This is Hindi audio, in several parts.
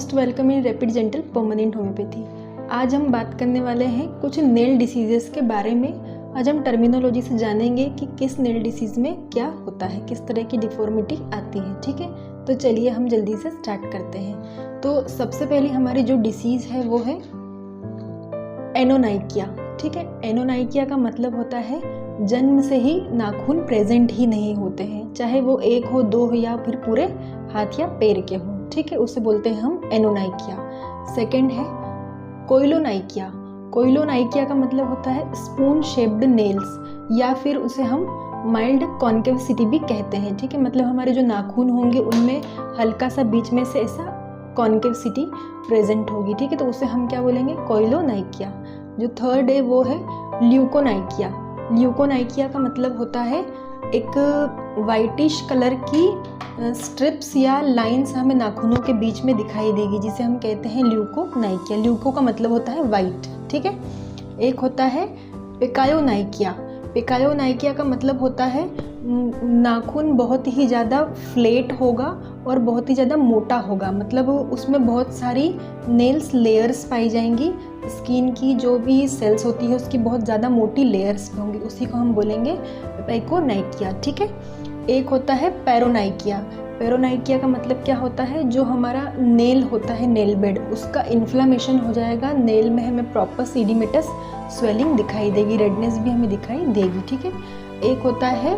Most welcome in rapid gentle permanent homeopathy. आज हम बात करने वाले हैं कुछ नेल डिसीजेस के बारे में। आज हम टर्मिनोलॉजी से जानेंगे कि किस नेल डिसीज़ में क्या होता है, किस तरह की डिफॉर्मिटी आती है। ठीक है, तो चलिए हम जल्दी से स्टार्ट करते हैं। तो सबसे पहले हमारी जो डिसीज़ है वो है एनोनाइकिया। ठीक है, एनोनाइकिया का मतलब होता है जन्म से ही नाखून प्रेजेंट ही नहीं होते हैं, चाहे वो एक हो, दो हो या फिर पूरे हाथ या पैर के हों। ठीक है, उसे बोलते हैं हम एनोनाइकिया। सेकंड है कोइलोनाइकिया। कोइलोनाइकिया का मतलब होता है स्पून शेप्ड नेल्स, या फिर उसे हम माइल्ड कॉन्केविसिटी भी कहते हैं। ठीक है, मतलब हमारे जो नाखून होंगे उनमें हल्का सा बीच में से ऐसा कॉन्केविसिटी प्रेजेंट होगी। ठीक है, तो उसे हम क्या बोलेंगे, कोइलोनाइकिया। जो थर्ड है वो है ल्यूकोनाइकिया। ल्यूकोनाइकिया का मतलब होता है एक वाइटिश कलर की स्ट्रिप्स या लाइंस हमें नाखूनों के बीच में दिखाई देगी, जिसे हम कहते हैं ल्यूकोनाइकिया। ल्यूको का मतलब होता है वाइट। ठीक है, एक होता है पिकायोनाइकिया। पिकायोनाइकिया का मतलब होता है नाखून बहुत ही ज़्यादा फ्लैट होगा और बहुत ही ज़्यादा मोटा होगा, मतलब उसमें बहुत सारी नेल्स लेयर्स पाई जाएंगी। स्किन की जो भी सेल्स होती है उसकी बहुत ज़्यादा मोटी लेयर्स होंगी, उसी को हम बोलेंगे पिकायोनाइकिया। ठीक है, एक होता है पेरोनाइकिया। पेरोनाइकिया का मतलब क्या होता है, जो हमारा नेल होता है, नेल बेड, उसका इन्फ्लामेशन हो जाएगा। नेल में हमें प्रॉपर सीडिमेटस स्वेलिंग दिखाई देगी, रेडनेस भी हमें दिखाई देगी। ठीक है, एक होता है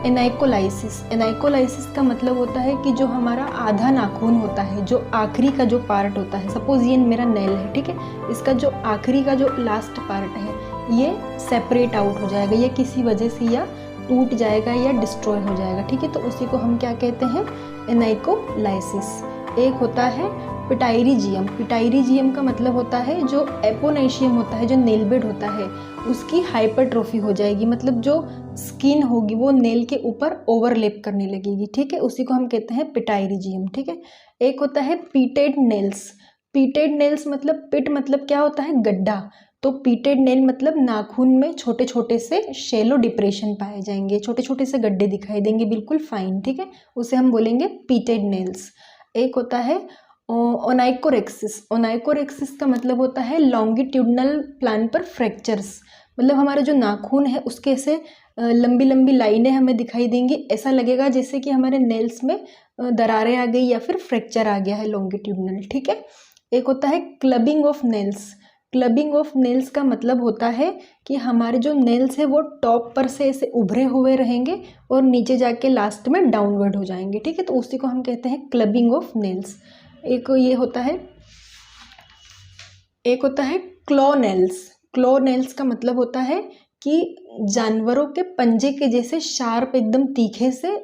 एनाइकोलाइसिस। एनाइकोलाइसिस का मतलब होता है कि जो हमारा आधा नाखून होता है, जो आखिरी का जो पार्ट होता है, सपोज ये मेरा नेल है, ठीक है, इसका जो आखिरी का जो लास्ट पार्ट है ये सेपरेट आउट हो जाएगा, ये किसी वजह से या टूट जाएगा या डिस्ट्रॉय हो जाएगा। ठीक है, तो उसी को हम क्या कहते हैं, एनाइकोलाइसिस। एक होता है पिटाइरिजियम। पिटाइरिजियम का मतलब होता है जो एपोनाइशियम होता है, जो नेल बेड होता है, उसकी हाइपरट्रोफी हो जाएगी, मतलब जो स्किन होगी वो नेल के ऊपर ओवरलैप करने लगेगी। ठीक है, उसी को हम कहते हैं पिटाइरिजियम। ठीक है, एक होता है पीटेड नेल्स। पीटेड नेल्स मतलब पिट मतलब क्या होता है, गड्ढा, तो पीटेड नेल मतलब नाखून में छोटे छोटे से शैलो डिप्रेशन पाए जाएंगे, छोटे छोटे से गड्ढे दिखाई देंगे, बिल्कुल फाइन। ठीक है, उसे हम बोलेंगे पीटेड नेल्स। एक होता है ओनाइकोरेक्सिस। ओनाइकोरेक्सिस का मतलब होता है लॉन्गिट्यूडनल प्लान पर फ्रैक्चर्स, मतलब हमारा जो नाखून है उसके ऐसे लंबी लंबी लाइनें हमें दिखाई देंगी, ऐसा लगेगा जैसे कि हमारे नेल्स में दरारें आ गई या फिर फ्रैक्चर आ गया है लॉन्गिट्यूडनल। ठीक है, एक होता है clubbing of nails. Clubbing of nails का मतलब होता है कि हमारे जो नेल्स है वो टॉप पर से ऐसे उभरे हुए रहेंगे और नीचे जाके लास्ट में डाउनवर्ड हो जाएंगे। ठीक है, तो उसी को हम कहते हैं क्लबिंग ऑफ नेल्स। एक ये होता है, एक होता है क्लॉ नेल्स। क्लॉ नेल्स का मतलब होता है कि जानवरों के पंजे के जैसे शार्प, एकदम तीखे से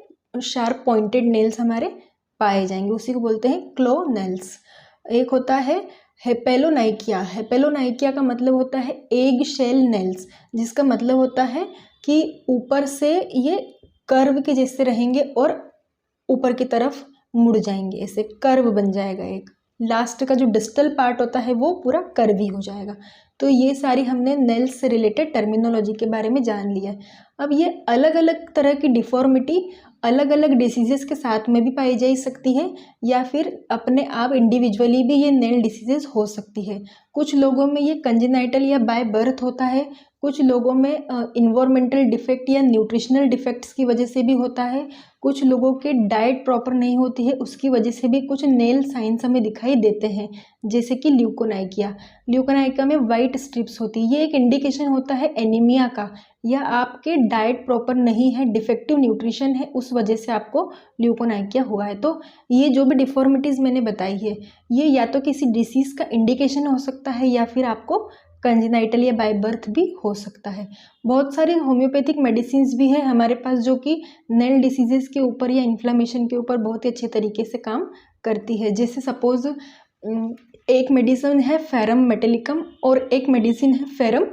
शार्प पॉइंटेड नेल्स हमारे पाए जाएंगे, उसी को बोलते हैं क्लॉ नेल्स। एक होता है हेपेलोनाइकिया। हेपेलोनाइकिया का मतलब होता है एग शेल नेल्स, जिसका मतलब होता है कि ऊपर से ये कर्व के जैसे रहेंगे और ऊपर की तरफ मुड़ जाएंगे, ऐसे कर्व बन जाएगा, एक लास्ट का जो डिस्टल पार्ट होता है वो पूरा कर्वी हो जाएगा। तो ये सारी हमने नेल्स से रिलेटेड टर्मिनोलॉजी के बारे में जान लिया है। अब ये अलग अलग तरह की डिफॉर्मिटी अलग अलग डिसीजेस के साथ में भी पाई जा सकती है, या फिर अपने आप इंडिविजुअली भी ये नेल डिसीजेस हो सकती है। कुछ लोगों में ये कंजेनाइटल या बाय बर्थ होता है, कुछ लोगों में इन्वायरमेंटल डिफेक्ट या न्यूट्रिशनल डिफेक्ट्स की वजह से भी होता है, कुछ लोगों के डाइट प्रॉपर नहीं होती है उसकी वजह से भी कुछ नेल साइंस हमें दिखाई देते हैं, जैसे कि ल्यूकोनाइकिया। ल्यूकोनाइकिया में वाइट स्ट्रिप्स होती है, ये एक इंडिकेशन होता है एनीमिया का, या आपके डाइट प्रॉपर नहीं है, डिफेक्टिव न्यूट्रिशन है, उस वजह से आपको ल्यूकोनाइकिया हुआ है। तो ये जो भी डिफॉर्मिटीज़ मैंने बताई है ये या तो किसी डिसीज़ का इंडिकेशन हो सकता है या फिर आपको कंजेनाइटल या बाय बर्थ भी हो सकता है। बहुत सारी होम्योपैथिक मेडिसिन भी है हमारे पास जो कि नेल डिसीजेस के ऊपर या इन्फ्लामेशन के ऊपर बहुत ही अच्छे तरीके से काम करती है। जैसे सपोज एक मेडिसिन है फेरम मेटेलिकम और एक मेडिसिन है फेरम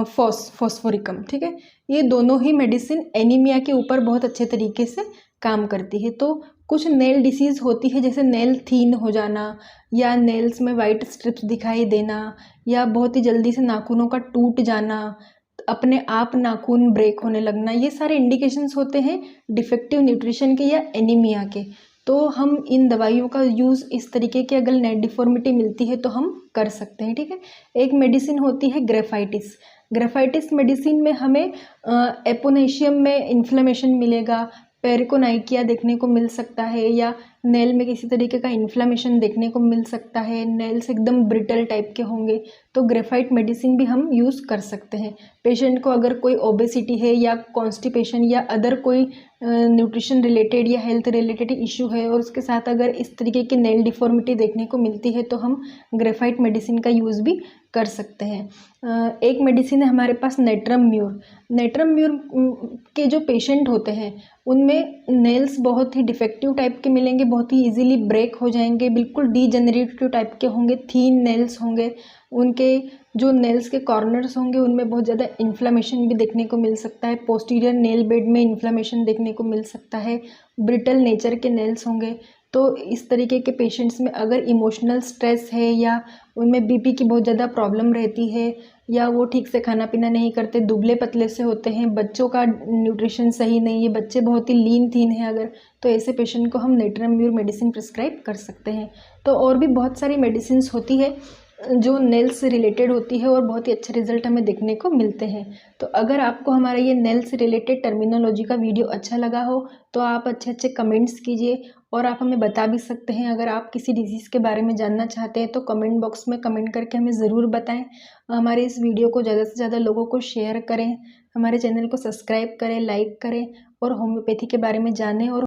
फॉस्फोरिकम। ठीक है, ये दोनों ही मेडिसिन एनीमिया के ऊपर बहुत अच्छे तरीके से काम करती है। तो कुछ नेल डिसीज़ होती है जैसे नेल थीन हो जाना, या नेल्स में वाइट स्ट्रिप्स दिखाई देना, या बहुत ही जल्दी से नाखूनों का टूट जाना, अपने आप नाखून ब्रेक होने लगना, ये सारे इंडिकेशंस होते हैं डिफेक्टिव न्यूट्रिशन के या एनीमिया के। तो हम इन दवाइयों का यूज़ इस तरीके की अगर नेल डिफॉर्मिटी मिलती है तो हम कर सकते हैं, ठीक है। एक मेडिसिन होती है ग्रेफाइटिस। ग्रेफाइटिस मेडिसिन में हमें एपोनेशियम में इन्फ्लेमेशन मिलेगा, पेरिकोनाइकिया देखने को मिल सकता है, या नेल में किसी तरीके का इन्फ्लेमेशन देखने को मिल सकता है, नेल्स एकदम ब्रिटल टाइप के होंगे, तो ग्रेफाइट मेडिसिन भी हम यूज़ कर सकते हैं। पेशेंट को अगर कोई ओबेसिटी है या कॉन्स्टिपेशन या अदर कोई न्यूट्रिशन रिलेटेड या हेल्थ रिलेटेड इशू है और उसके साथ अगर इस तरीके की नेल डिफॉर्मिटी देखने को मिलती है तो हम ग्रेफाइट मेडिसिन का यूज़ भी कर सकते हैं। एक मेडिसिन है हमारे पास नेट्रम म्यूर। नेट्रम म्यूर के जो पेशेंट होते हैं उनमें नेल्स बहुत ही डिफेक्टिव टाइप के मिलेंगे, बहुत ही इजीली ब्रेक हो जाएंगे, बिल्कुल डीजेनरेटिव टाइप के होंगे, थीन नेल्स होंगे, उनके जो नेल्स के कॉर्नर्स होंगे उनमें बहुत ज़्यादा इन्फ्लेमेशन भी देखने को मिल सकता है, पोस्टीरियर नेल बेड में इन्फ्लेमेशन देखने को मिल सकता है, ब्रिटल नेचर के नेल्स होंगे। तो इस तरीके के पेशेंट्स में अगर इमोशनल स्ट्रेस है या उनमें बीपी की बहुत ज़्यादा प्रॉब्लम रहती है या वो ठीक से खाना पीना नहीं करते, दुबले पतले से होते हैं, बच्चों का न्यूट्रिशन सही नहीं है, बच्चे बहुत ही लीन थीन है अगर, तो ऐसे पेशेंट को हम नेट्रम म्यूर मेडिसिन प्रिस्क्राइब कर सकते हैं। तो और भी बहुत सारी मेडिसिन होती है जो नेल से रिलेटेड होती है और बहुत ही अच्छे रिजल्ट हमें देखने को मिलते हैं। तो अगर आपको हमारा ये नेल से रिलेटेड टर्मिनोलॉजी का वीडियो अच्छा लगा हो तो आप अच्छे अच्छे कमेंट्स कीजिए और आप हमें बता भी सकते हैं। अगर आप किसी डिजीज़ के बारे में जानना चाहते हैं तो कमेंट बॉक्स में कमेंट करके हमें ज़रूर बताएं। हमारे इस वीडियो को ज़्यादा से ज़्यादा लोगों को शेयर करें, हमारे चैनल को सब्सक्राइब करें, लाइक करें और होम्योपैथी के बारे में जानें और